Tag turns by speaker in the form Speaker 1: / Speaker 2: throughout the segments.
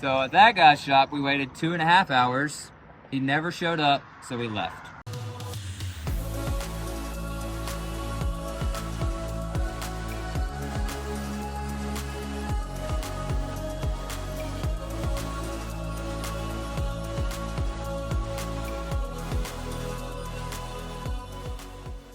Speaker 1: So at that guy's shop, we waited 2.5 hours. He never showed up, so we left.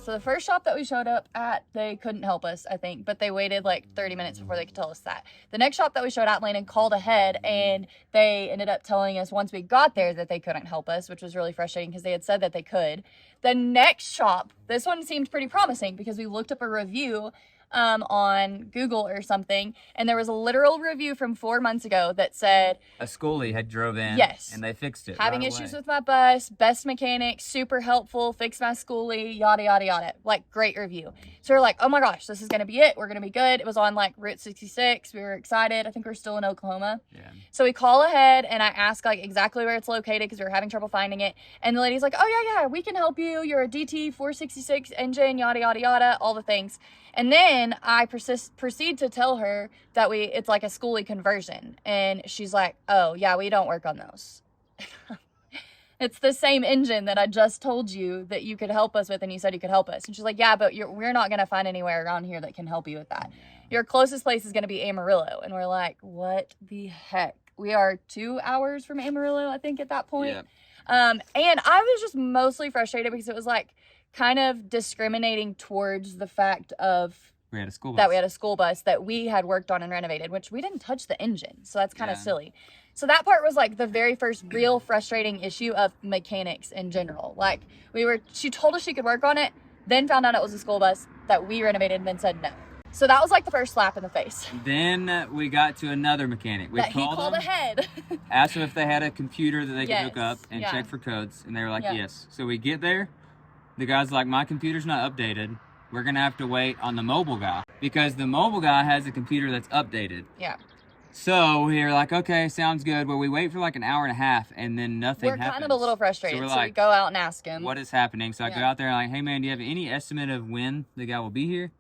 Speaker 2: So the first shop that we showed up at, they couldn't help us, I think, but they waited like 30 minutes before they could tell us that. The next shop that we showed at, Landon called ahead, and they ended up telling us once we got there that they couldn't help us, which was really frustrating because they had said that they could. The next shop, this one seemed pretty promising because we looked up a review on Google or something, and there was a literal review from 4 months ago that said
Speaker 1: a skoolie had drove in,
Speaker 2: yes,
Speaker 1: and they fixed it.
Speaker 2: Having issues with my bus, best mechanic, super helpful, fixed my skoolie, yada yada yada. Like, great review. So we're like, oh my gosh, this is gonna be it. We're gonna be good. It was on like Route 66. We were excited. I think we're still in Oklahoma. Yeah. So we call ahead and I ask like exactly where it's located because we were having trouble finding it. And the lady's like, oh yeah, we can help you. You're a DT 466 engine, yada yada yada, all the things. And then I proceed to tell her that it's like a skoolie conversion. And she's like, oh, yeah, we don't work on those. It's the same engine that I just told you that you could help us with, and you said you could help us. And she's like, yeah, but we're not going to find anywhere around here that can help you with that. Your closest place is going to be Amarillo. And we're like, what the heck? We are 2 hours from Amarillo, I think, at that point. Yeah. And I was just mostly frustrated because it was like, kind of discriminating towards the fact of
Speaker 1: we had a school
Speaker 2: bus that we had worked on and renovated, which we didn't touch the engine. So that's kind of silly. So that part was like the very first real frustrating issue of mechanics in general. Like she told us she could work on it, then found out it was a school bus that we renovated and then said no. So that was like the first slap in the face.
Speaker 1: Then we got to another mechanic.
Speaker 2: He called ahead.
Speaker 1: Asked them if they had a computer that they could hook up and check for codes. And they were like, yes. So we get there. The guy's like, my computer's not updated. We're going to have to wait on the mobile guy because the mobile guy has a computer that's updated. Yeah. So we're like, okay, sounds good. Well, we wait for like an hour and a half and then nothing happens.
Speaker 2: We're kind of a little frustrated. So we go out and ask him.
Speaker 1: What is happening? So I go out there and I'm like, hey man, do you have any estimate of when the guy will be here?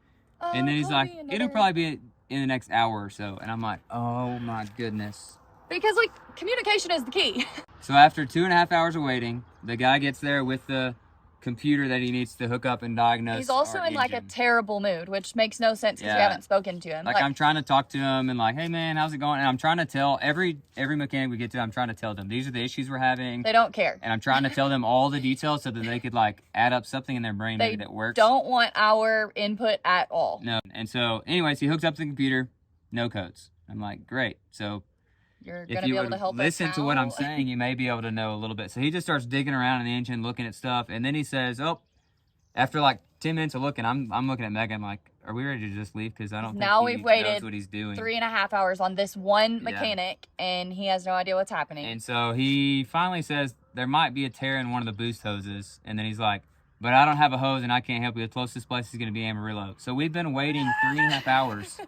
Speaker 1: And then he's like, it'll probably be in the next hour or so. And I'm like, oh my goodness.
Speaker 2: Because like communication is the key.
Speaker 1: So after 2.5 hours of waiting, the guy gets there with the computer that he needs to hook up and diagnosis.
Speaker 2: He's also in like a terrible mood, which makes no sense because we haven't spoken to him.
Speaker 1: Like I'm trying to talk to him and like, hey man, how's it going? And I'm trying to tell every mechanic we get to, I'm trying to tell them these are the issues we're having.
Speaker 2: They don't care.
Speaker 1: And I'm trying to tell them all the details so that they could like add up something in their brain maybe that works.
Speaker 2: They don't want our input at all.
Speaker 1: No. And so anyways, he hooks up to the computer, no codes. I'm like, great. So
Speaker 2: you're going to be able to help us
Speaker 1: listen to what I'm saying, you may be able to know a little bit. So he just starts digging around in the engine, looking at stuff. And then he says, oh, after like 10 minutes of looking, I'm looking at Megan. I'm like, are we ready to just leave? Because I don't think
Speaker 2: we've waited
Speaker 1: knows what he's doing.
Speaker 2: 3.5 hours on this one mechanic, and he has no idea what's happening.
Speaker 1: And so he finally says there might be a tear in one of the boost hoses. And then he's like, but I don't have a hose and I can't help you. The closest place is going to be Amarillo. So we've been waiting 3.5 hours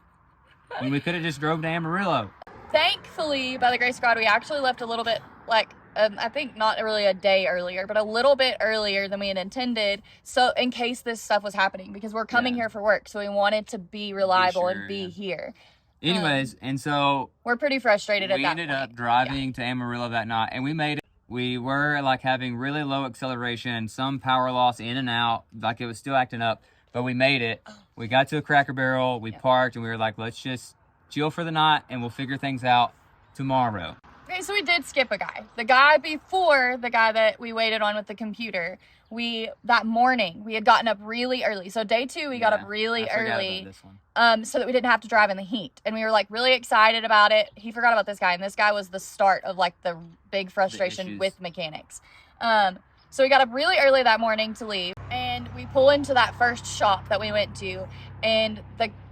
Speaker 1: when we could have just drove to Amarillo.
Speaker 2: Thankfully, by the grace of God, we actually left a little bit, like, I think not really a day earlier, but a little bit earlier than we had intended. So in case this stuff was happening, because we're coming here for work. So we wanted to be reliable and be here.
Speaker 1: Anyways, and so
Speaker 2: we're pretty frustrated at that point.
Speaker 1: We ended up driving to Amarillo that night, and we made it. We were like having really low acceleration, some power loss in and out, like it was still acting up, but we made it. We got to a Cracker Barrel, we parked, and we were like, let's just chill for the night and we'll figure things out tomorrow.
Speaker 2: Okay, so we did skip a guy. The guy before the guy that we waited on with the computer, that morning, we had gotten up really early. So day 2, we got up really early so that we didn't have to drive in the heat. And we were like really excited about it. He forgot about this guy, and this guy was the start of like the big frustration with mechanics. So we got up really early that morning to leave, and we pull into that first shop that we went to, and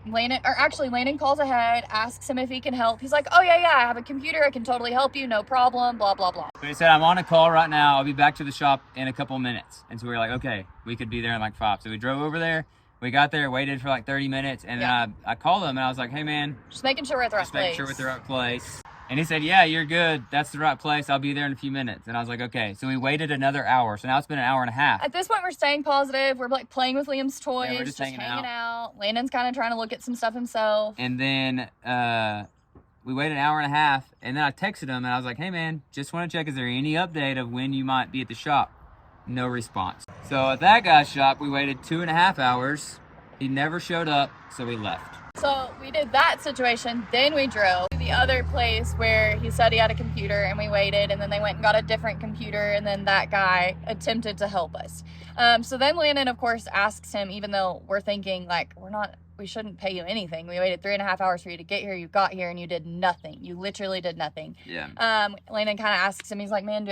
Speaker 2: Landon calls ahead, asks him if he can help. He's like, oh yeah, I have a computer, I can totally help you, no problem, blah, blah, blah.
Speaker 1: But he said, I'm on a call right now, I'll be back to the shop in a couple minutes. And so we were like, okay, we could be there in like 5. So we drove over there, we got there, waited for like 30 minutes, and then I called him and I was like, hey man.
Speaker 2: Just making sure we're at the right place.
Speaker 1: Making sure we're at the right place. And he said, yeah, you're good. That's the right place. I'll be there in a few minutes. And I was like, okay. So we waited another hour. So now it's been an hour and a half.
Speaker 2: At this point, we're staying positive. We're like playing with Liam's toys. Yeah, we're just hanging out. Landon's kind of trying to look at some stuff himself.
Speaker 1: And then we waited an hour and a half, and then I texted him, and I was like, hey, man, just want to check, is there any update of when you might be at the shop? No response. So at that guy's shop, we waited 2.5 hours. He never showed up, so we left.
Speaker 2: So we did that situation, then we drove to the other place where he said he had a computer, and we waited, and then they went and got a different computer, and then that guy attempted to help us. So then Landon, of course, asks him, even though we're thinking, like, we shouldn't pay you anything. We waited 3.5 hours for you to get here. You got here and you did nothing. You literally did nothing.
Speaker 1: Yeah.
Speaker 2: Landon kind of asks him, he's like, man,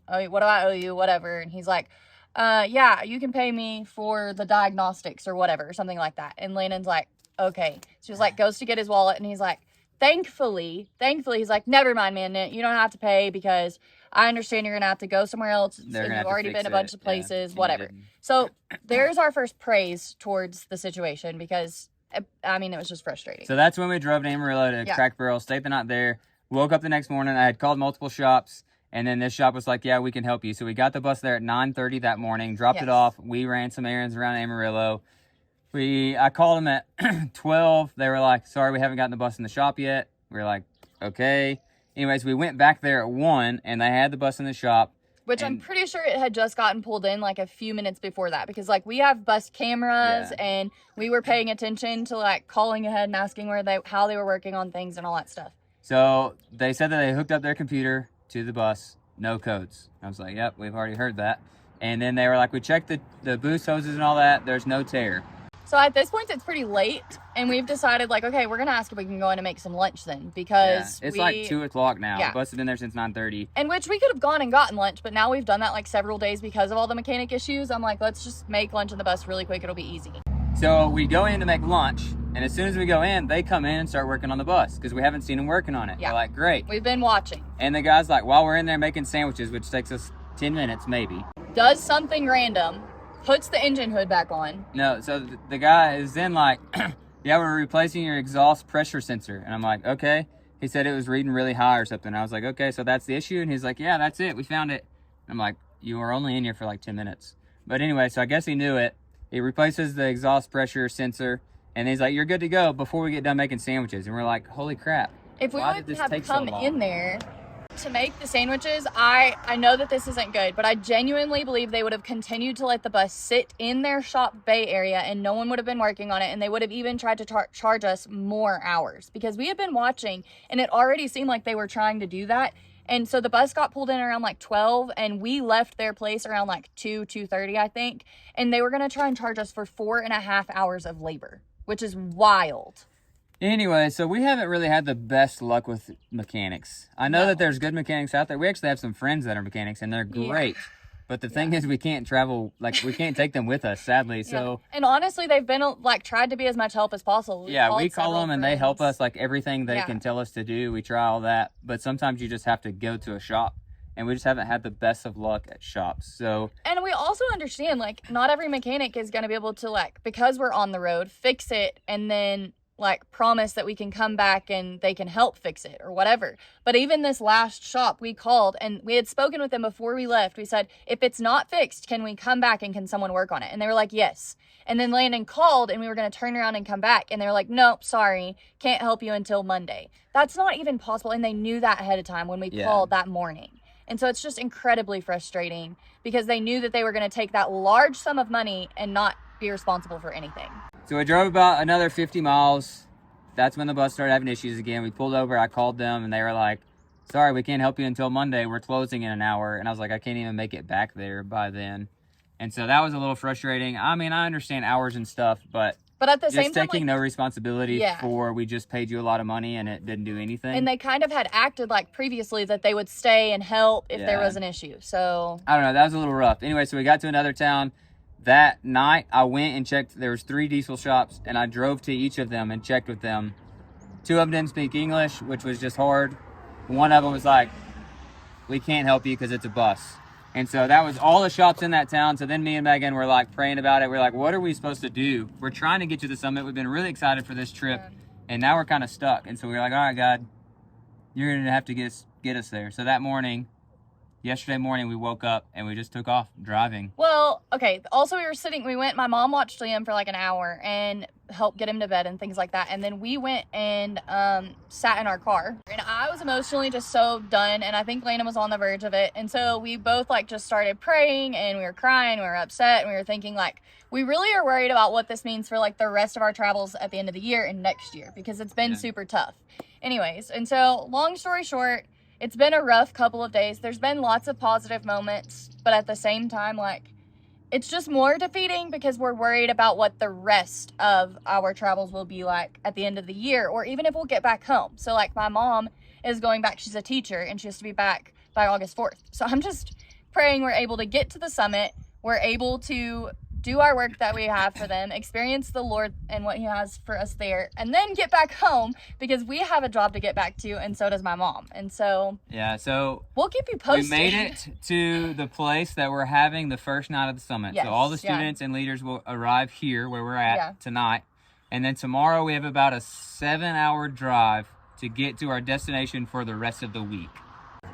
Speaker 2: what do I owe you? Whatever. And he's like, yeah, you can pay me for the diagnostics or whatever, something like that. And Landon's like, okay. So he's like, goes to get his wallet, and he's like, thankfully, he's like, never mind, man, you don't have to pay because I understand you're going to have to go somewhere else. You've already been a bunch of places, whatever. So there's our first praise towards the situation because, I mean, it was just frustrating.
Speaker 1: So that's when we drove to Amarillo to Crack Barrel, stayed the night there, woke up the next morning. I had called multiple shops, and then this shop was like, yeah, we can help you. So we got the bus there at 9:30 that morning, dropped it off. We ran some errands around Amarillo. I called them at 12. They were like, sorry, we haven't gotten the bus in the shop yet. We were like, okay. Anyways, we went back there at 1, and they had the bus in the shop.
Speaker 2: Which I'm pretty sure it had just gotten pulled in like a few minutes before that, because like we have bus cameras and we were paying attention to like calling ahead and asking how they were working on things and all that stuff.
Speaker 1: So they said that they hooked up their computer to the bus, no codes. I was like, yep, we've already heard that. And then they were like, we checked the boost hoses and all that. There's no tear.
Speaker 2: So at this point, it's pretty late, and we've decided, like, okay, we're going to ask if we can go in and make some lunch then, because
Speaker 1: it's like 2 o'clock now.
Speaker 2: Yeah.
Speaker 1: The bus has been there since 9:30.
Speaker 2: And which we could have gone and gotten lunch, but now we've done that, like, several days because of all the mechanic issues. I'm like, let's just make lunch in the bus really quick. It'll be easy.
Speaker 1: So we go in to make lunch, and as soon as we go in, they come in and start working on the bus because we haven't seen them working on it. Yeah. We're like, great.
Speaker 2: We've been watching.
Speaker 1: And the guy's like, while we're in there making sandwiches, which takes us 10 minutes maybe,
Speaker 2: does something random, puts the engine hood back on.
Speaker 1: No, so the guy is then like, yeah, we're replacing your exhaust pressure sensor. And I'm like, okay. He said it was reading really high or something. I was like, okay, so that's the issue. And he's like, yeah, that's it. We found it. I'm like, you were only in here for like 10 minutes. But anyway, so I guess he knew it. He replaces the exhaust pressure sensor. And he's like, you're good to go before we get done making sandwiches. And we're like, holy crap.
Speaker 2: If we wouldn't have come in there to make the sandwiches, I know that this isn't good, but I genuinely believe they would have continued to let the bus sit in their shop bay area and no one would have been working on it, and they would have even tried to charge us more hours because we had been watching and it already seemed like they were trying to do that. And so the bus got pulled in around like 12 and we left their place around like 2:30, I think, and they were going to try and charge us for 4.5 hours of labor, which is wild.
Speaker 1: Anyway, so we haven't really had the best luck with mechanics. I know that there's good mechanics out there. We actually have some friends that are mechanics, and they're great. Yeah. But the thing is, we can't travel, like, we can't take them with us, sadly. So,
Speaker 2: and honestly, they've been, like, tried to be as much help as possible.
Speaker 1: We call them, and they help us, like, everything they can tell us to do. We try all that. But sometimes you just have to go to a shop. And we just haven't had the best of luck at shops. So,
Speaker 2: and we also understand, like, not every mechanic is going to be able to, like, because we're on the road, fix it, and then like promise that we can come back and they can help fix it or whatever. But even this last shop we called and we had spoken with them before we left. We said, if it's not fixed, can we come back and can someone work on it? And they were like, yes. And then Landon called and we were going to turn around and come back. And they were like, nope, sorry, can't help you until Monday. That's not even possible. And they knew that ahead of time when we called that morning. And so it's just incredibly frustrating because they knew that they were going to take that large sum of money and not be responsible for anything.
Speaker 1: So we drove about another 50 miles. That's when the bus started having issues again. We pulled over. I called them, and they were like, sorry, we can't help you until Monday. We're closing in an hour. And I was like, I can't even make it back there by then. And so that was a little frustrating. I mean, I understand hours and stuff, but
Speaker 2: at the same time,
Speaker 1: just taking no responsibility for we just paid you a lot of money and it didn't do anything.
Speaker 2: And they kind of had acted like previously that they would stay and help if there was an issue. So
Speaker 1: I don't know. That was a little rough. Anyway, so we got to another town. That night, I went and checked. There was 3 diesel shops, and I drove to each of them and checked with them. 2 of them didn't speak English, which was just hard. One of them was like, we can't help you because it's a bus. And so that was all the shops in that town. So then me and Megan were like praying about it. We're like, what are we supposed to do? We're trying to get to the summit. We've been really excited for this trip, and now we're kind of stuck. And so we were like, all right, God, you're going to have to get us there. So that morning, yesterday morning, we woke up and we just took off driving.
Speaker 2: Well, okay. Also, we went, my mom watched Liam for like an hour and help get him to bed and things like that. And then we went and sat in our car, and I was emotionally just so done, and I think Lana was on the verge of it. And so we both like just started praying, and we were crying, we were upset, and we were thinking like, we really are worried about what this means for like the rest of our travels at the end of the year and next year, because it's been super tough. Anyways, and so long story short, it's been a rough couple of days. There's been lots of positive moments, but at the same time, like, it's just more defeating because we're worried about what the rest of our travels will be like at the end of the year, or even if we'll get back home. So like my mom is going back, she's a teacher, and she has to be back by August 4th. So I'm just praying we're able to get to the summit, we're able to do our work that we have for them, experience the Lord and what he has for us there, and then get back home, because we have a job to get back to, and so does my mom. And so
Speaker 1: yeah, so
Speaker 2: we'll keep you posted.
Speaker 1: We made it to the place that we're having the first night of the summit.
Speaker 2: Yes,
Speaker 1: so all the students and leaders will arrive here where we're at tonight, and then tomorrow we have about a 7-hour drive to get to our destination for the rest of the week.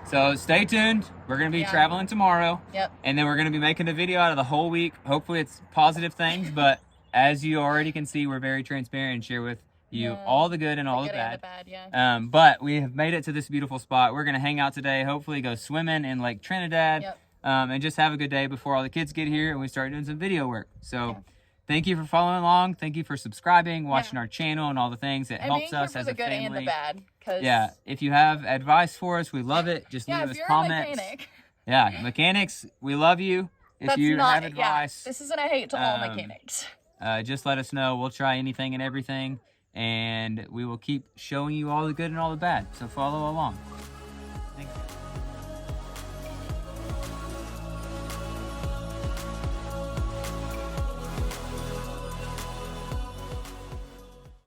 Speaker 1: So stay tuned. We're going to be traveling tomorrow.
Speaker 2: Yep.
Speaker 1: And then we're going to be making a video out of the whole week. Hopefully it's positive things, but as you already can see, we're very transparent and share with you all the good and all the bad. But we have made it to this beautiful spot. We're going to hang out today, hopefully go swimming in Lake Trinidad, and just have a good day before all the kids get here and we start doing some video work. So thank you for following along. Thank you for subscribing, watching our channel, and all the things. It helps us as a family.
Speaker 2: And being here for the good and the bad.
Speaker 1: Yeah, if you have advice for us, we love it. Just leave us comments.
Speaker 2: Mechanic.
Speaker 1: Yeah, mechanics, we love you. If you have advice,
Speaker 2: this isn't a hate to all mechanics.
Speaker 1: Just let us know. We'll try anything and everything, and we will keep showing you all the good and all the bad. So follow along.